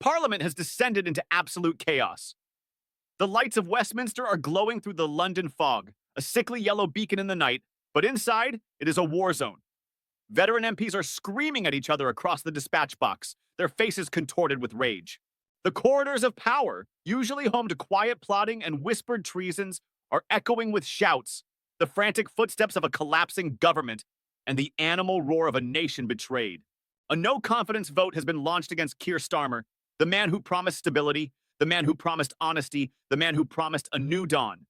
Parliament has descended into absolute chaos. The lights of Westminster are glowing through the London fog, a sickly yellow beacon in the night, but inside, it is a war zone. Veteran MPs are screaming at each other across the dispatch box, their faces contorted with rage. The corridors of power, usually home to quiet plotting and whispered treasons, are echoing with shouts, the frantic footsteps of a collapsing government, and the animal roar of a nation betrayed. A no-confidence vote has been launched against Keir Starmer, the man who promised stability, the man who promised honesty, the man who promised a new dawn.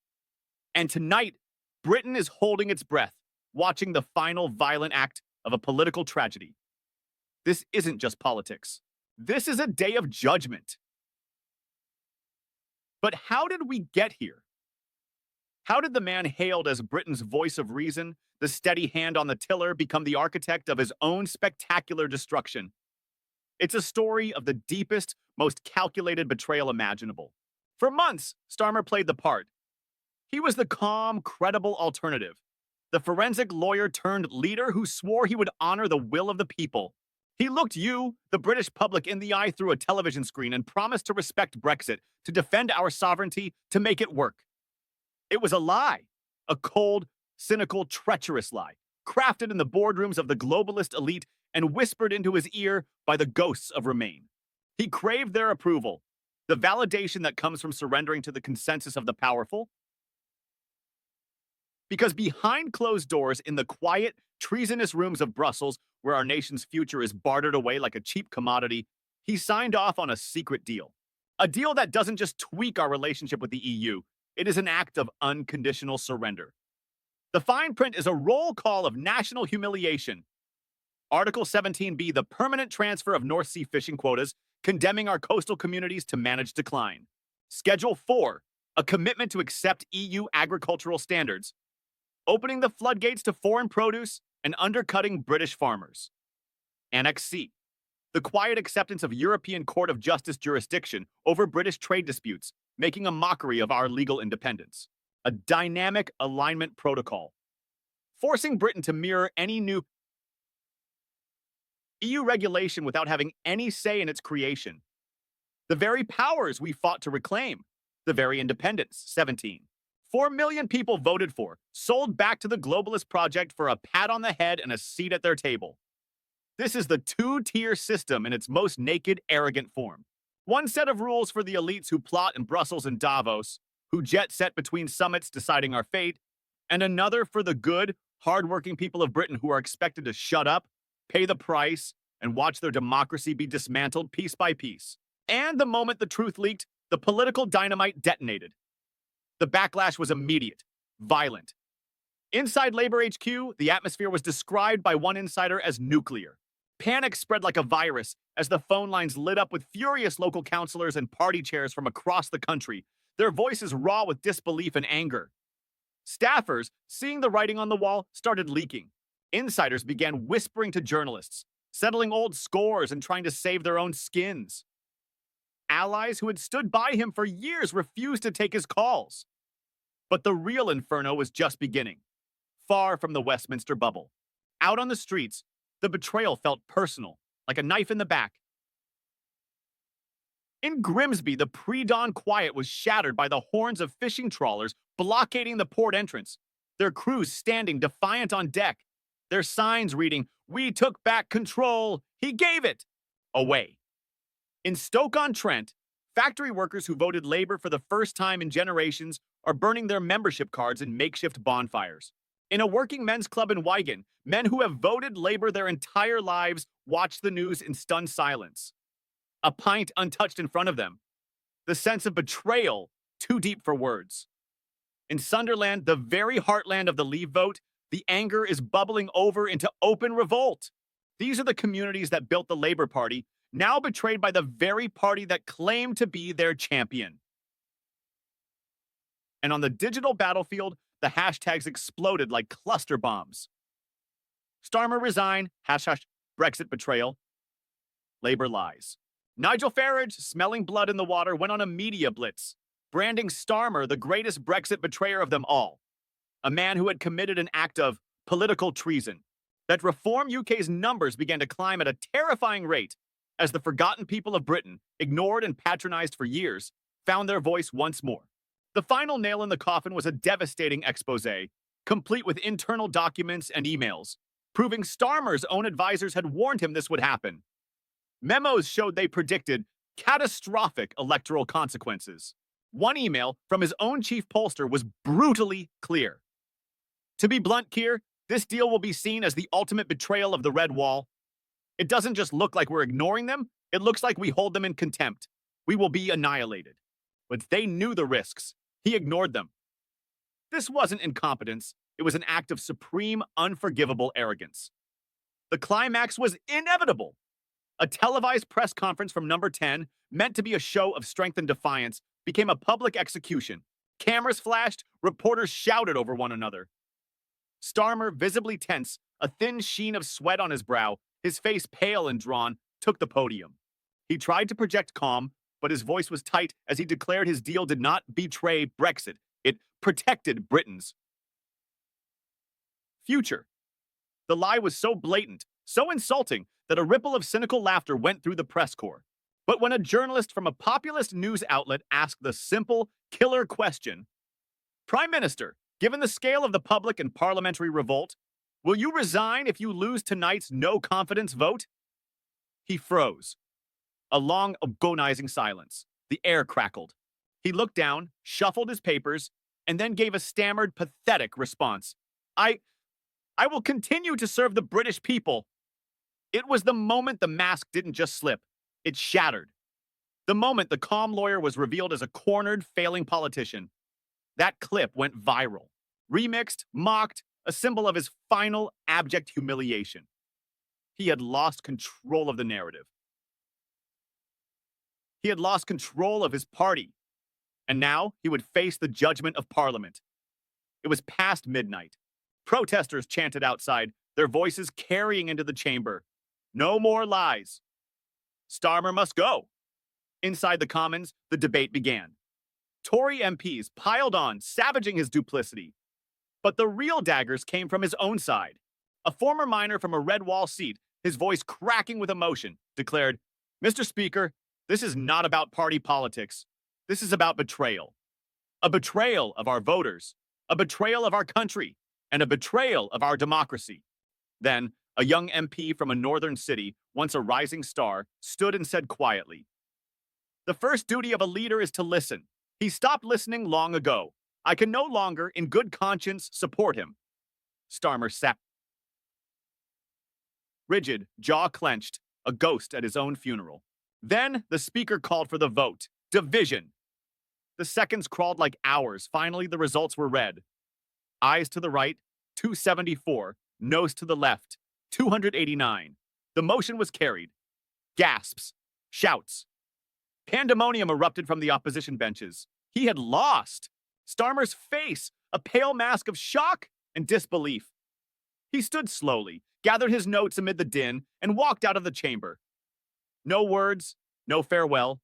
And tonight, Britain is holding its breath, watching the final violent act of a political tragedy. This isn't just politics. This is a day of judgment. But how did we get here? How did the man hailed as Britain's voice of reason, the steady hand on the tiller, become the architect of his own spectacular destruction? It's a story of the deepest, most calculated betrayal imaginable. For months, Starmer played the part. He was the calm, credible alternative, the forensic lawyer turned leader who swore he would honor the will of the people. He looked you, the British public, in the eye through a television screen and promised to respect Brexit, to defend our sovereignty, to make it work. It was a lie, a cold, cynical, treacherous lie, crafted in the boardrooms of the globalist elite and whispered into his ear by the ghosts of Remain. He craved their approval, the validation that comes from surrendering to the consensus of the powerful. Because behind closed doors in the quiet, treasonous rooms of Brussels, where our nation's future is bartered away like a cheap commodity, he signed off on a secret deal. A deal that doesn't just tweak our relationship with the EU, it is an act of unconditional surrender. The fine print is a roll call of national humiliation. Article 17b, the permanent transfer of North Sea fishing quotas, condemning our coastal communities to manage decline. Schedule 4, a commitment to accept EU agricultural standards, opening the floodgates to foreign produce and undercutting British farmers. Annex C, the quiet acceptance of European Court of Justice jurisdiction over British trade disputes, making a mockery of our legal independence. A dynamic alignment protocol, forcing Britain to mirror any new EU regulation without having any say in its creation. The very powers we fought to reclaim, the very independence, 17. 4 million people voted for, sold back to the globalist project for a pat on the head and a seat at their table. This is the two-tier system in its most naked, arrogant form. One set of rules for the elites who plot in Brussels and Davos, who jet set between summits deciding our fate, and another for the good, hardworking people of Britain who are expected to shut up, pay the price, and watch their democracy be dismantled piece by piece. And the moment the truth leaked, the political dynamite detonated. The backlash was immediate, violent. Inside Labour HQ, the atmosphere was described by one insider as nuclear. Panic spread like a virus as the phone lines lit up with furious local councillors and party chairs from across the country, their voices raw with disbelief and anger. Staffers, seeing the writing on the wall, started leaking. Insiders began whispering to journalists, settling old scores and trying to save their own skins. Allies who had stood by him for years refused to take his calls. But the real inferno was just beginning, far from the Westminster bubble. Out on the streets, the betrayal felt personal, like a knife in the back. In Grimsby, the pre-dawn quiet was shattered by the horns of fishing trawlers blockading the port entrance, their crews standing defiant on deck, their signs reading, "We took back control, he gave it," away. In Stoke-on-Trent, factory workers who voted Labour for the first time in generations are burning their membership cards in makeshift bonfires. In a working men's club in Wigan, men who have voted Labour their entire lives watch the news in stunned silence. A pint untouched in front of them. The sense of betrayal too deep for words. In Sunderland, the very heartland of the Leave vote, the anger is bubbling over into open revolt. These are the communities that built the Labour Party, now betrayed by the very party that claimed to be their champion. And on the digital battlefield, the hashtags exploded like cluster bombs. Starmer resign, hashtag Brexit betrayal, Labour lies. Nigel Farage, smelling blood in the water, went on a media blitz, branding Starmer the greatest Brexit betrayer of them all, a man who had committed an act of political treason. That Reform UK's numbers began to climb at a terrifying rate, as the forgotten people of Britain, ignored and patronized for years, found their voice once more. The final nail in the coffin was a devastating expose, complete with internal documents and emails, proving Starmer's own advisors had warned him this would happen. Memos showed they predicted catastrophic electoral consequences. One email from his own chief pollster was brutally clear. To be blunt, Keir, this deal will be seen as the ultimate betrayal of the Red Wall. It doesn't just look like we're ignoring them, it looks like we hold them in contempt. We will be annihilated. But they knew the risks. He ignored them. This wasn't incompetence. It was an act of supreme, unforgivable arrogance. The climax was inevitable. A televised press conference from Number 10, meant to be a show of strength and defiance, became a public execution. Cameras flashed, reporters shouted over one another. Starmer, visibly tense, a thin sheen of sweat on his brow, his face pale and drawn, took the podium. He tried to project calm, but his voice was tight as he declared his deal did not betray Brexit. It protected Britain's future. The lie was so blatant, so insulting, that a ripple of cynical laughter went through the press corps. But when a journalist from a populist news outlet asked the simple, killer question, "Prime Minister, given the scale of the public and parliamentary revolt, will you resign if you lose tonight's no-confidence vote?" He froze. A long, agonizing silence. The air crackled. He looked down, shuffled his papers, and then gave a stammered, pathetic response. I will continue to serve the British people. It was the moment the mask didn't just slip. It shattered. The moment the calm lawyer was revealed as a cornered, failing politician. That clip went viral. Remixed, mocked, a symbol of his final, abject humiliation. He had lost control of the narrative. He had lost control of his party. And now he would face the judgment of Parliament. It was past midnight. Protesters chanted outside, their voices carrying into the chamber. No more lies. Starmer must go. Inside the Commons, the debate began. Tory MPs piled on, savaging his duplicity. But the real daggers came from his own side. A former miner from a Red Wall seat, his voice cracking with emotion, declared, "Mr. Speaker, this is not about party politics. This is about betrayal. A betrayal of our voters, a betrayal of our country, and a betrayal of our democracy." Then, a young MP from a northern city, once a rising star, stood and said quietly, "The first duty of a leader is to listen. He stopped listening long ago. I can no longer, in good conscience, support him." Starmer sat rigid, jaw clenched, a ghost at his own funeral. Then the speaker called for the vote. Division. The seconds crawled like hours. Finally, the results were read. Ayes to the right, 274. Noes to the left, 289. The motion was carried. Gasps. Shouts. Pandemonium erupted from the opposition benches. He had lost. Starmer's face, a pale mask of shock and disbelief. He stood slowly, gathered his notes amid the din, and walked out of the chamber. No words, no farewell,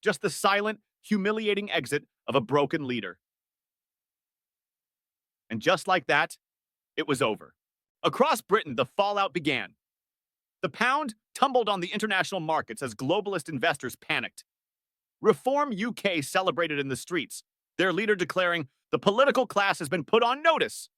just the silent, humiliating exit of a broken leader. And just like that, it was over. Across Britain, the fallout began. The pound tumbled on the international markets as globalist investors panicked. Reform UK celebrated in the streets, their leader declaring, "The political class has been put on notice."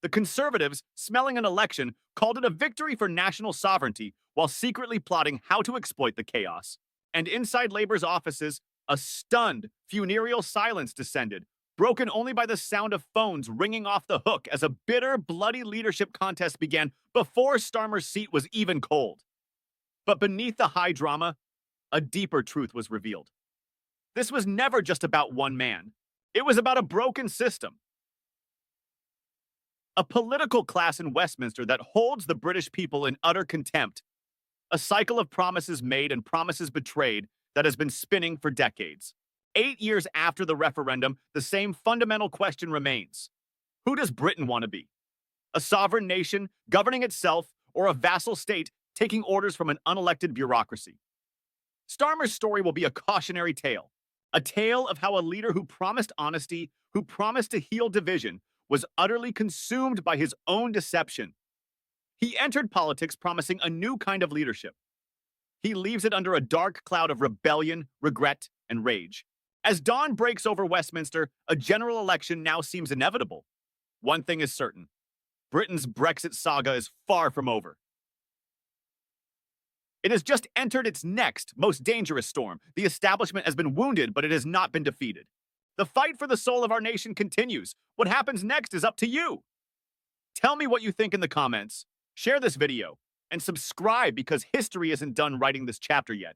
The Conservatives, smelling an election, called it a victory for national sovereignty while secretly plotting how to exploit the chaos. And inside Labour's offices, a stunned, funereal silence descended, broken only by the sound of phones ringing off the hook as a bitter, bloody leadership contest began before Starmer's seat was even cold. But beneath the high drama, a deeper truth was revealed. This was never just about one man. It was about a broken system. A political class in Westminster that holds the British people in utter contempt. A cycle of promises made and promises betrayed that has been spinning for decades. 8 years after the referendum, the same fundamental question remains. Who does Britain want to be? A sovereign nation governing itself, or a vassal state taking orders from an unelected bureaucracy? Starmer's story will be a cautionary tale. A tale of how a leader who promised honesty, who promised to heal division, was utterly consumed by his own deception. He entered politics promising a new kind of leadership. he leaves it under a dark cloud of rebellion, regret, and rage. As dawn breaks over Westminster, a general election now seems inevitable. One thing is certain: Britain's Brexit saga is far from over. It has just entered its next, most dangerous storm. The establishment has been wounded, but it has not been defeated. The fight for the soul of our nation continues. What happens next is up to you. Tell me what you think in the comments, share this video, and subscribe because history isn't done writing this chapter yet.